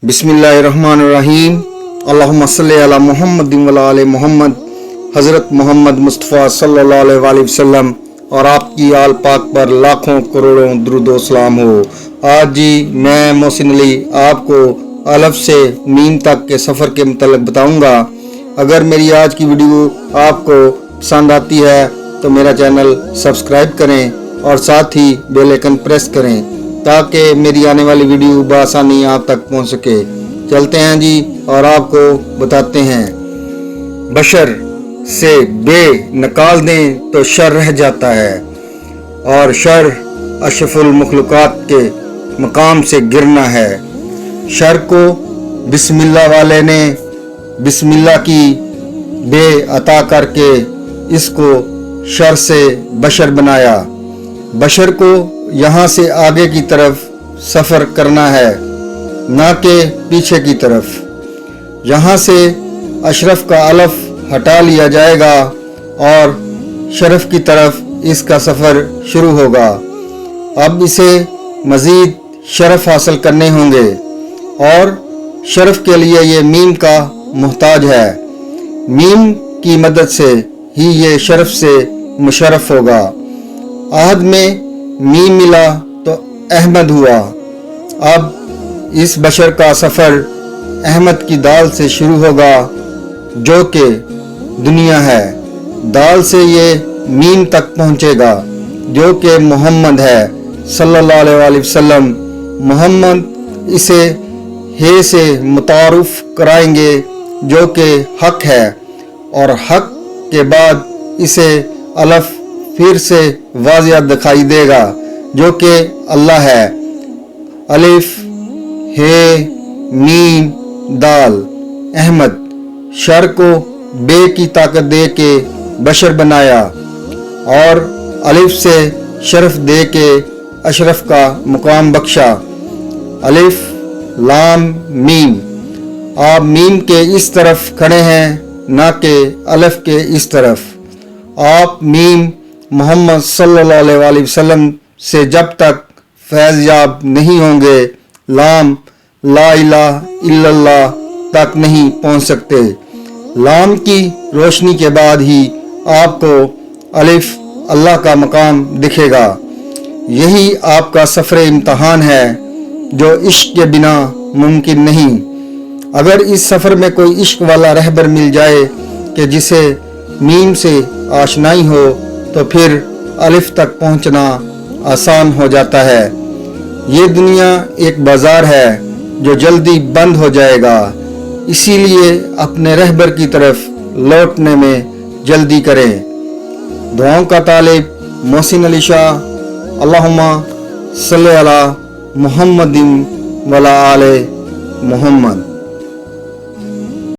बिस्मिल्लाहिर्रहमानिर्रहीम। अल्लाहुम्मा सल्ली अला मुहम्मद व अला आले मोहम्मद। हज़रत मोहम्मद मुस्तफ़ा सल्लल्लाहु अलैहि वसल्लम और आपकी आल पाक पर लाखों करोड़ों दुरूद सलाम हो। आज जी मैं मोहसिन अली आपको अलफ से मीम तक के सफ़र के मतलब बताऊंगा। अगर मेरी आज की वीडियो आपको पसंद आती है तो मेरा चैनल सब्सक्राइब करें और साथ ही बेल आइकन प्रेस करें ताकि मेरी आने वाली वीडियो बआसानी आप तक पहुंच सके। चलते हैं जी और आपको बताते हैं। बशर से बे निकाल दें तो शर रह जाता है और शर अशरफुल मखलूकात के मकाम से गिरना है। शर को बिस्मिल्लाह वाले ने बिस्मिल्लाह की बे अता करके इसको शर से बशर बनाया। बशर को यहाँ से आगे की तरफ सफ़र करना है ना कि पीछे की तरफ। यहाँ से अशरफ का अलफ हटा लिया जाएगा और शरफ की तरफ इसका सफ़र शुरू होगा। अब इसे मज़ीद शरफ हासिल करने होंगे और शरफ के लिए ये मीम का मुहताज है। मीम की मदद से ही ये शरफ से मुशर्रफ होगा। आहद में मीम मिला तो अहमद हुआ। अब इस बशर का सफ़र अहमद की दाल से शुरू होगा जो कि दुनिया है। दाल से ये मीम तक पहुँचेगा जो कि मोहम्मद है सल्लल्लाहु अलैहि वसल्लम। मोहम्मद इसे हे से मुतारुफ कराएंगे जो कि हक है और हक के बाद इसे अलफ फिर से वाज़िया दिखाई देगा जो कि अल्लाह है। अलिफ हे मीम दाल अहमद। शर को बे की ताकत दे के बशर बनाया और अलिफ से शरफ दे के अशरफ का मुकाम बख्शा। अलिफ लाम मीम। आप मीम के इस तरफ खड़े हैं ना कि अलिफ के इस तरफ। आप मीम मोहम्मद सल्लल्लाहु अलैहि वसल्लम से जब तक फैज़ याब नहीं होंगे लाम ला इलाहा इल्लल्लाह तक नहीं पहुंच सकते। लाम की रोशनी के बाद ही आपको अलिफ अल्लाह का मकाम दिखेगा। यही आपका सफ़र इम्तहान है जो इश्क के बिना मुमकिन नहीं। अगर इस सफ़र में कोई इश्क वाला रहबर मिल जाए कि जिसे मीम से आशनाई हो तो फिर अलिफ तक पहुंचना आसान हो जाता है। ये दुनिया एक बाज़ार है जो जल्दी बंद हो जाएगा, इसीलिए अपने रहबर की तरफ लौटने में जल्दी करें। दुआओं का तालिब मोहसिन अली शाह। अल्लाहुम्मा सल्ली अला मुहम्मदिन व अला आले मोहम्मद।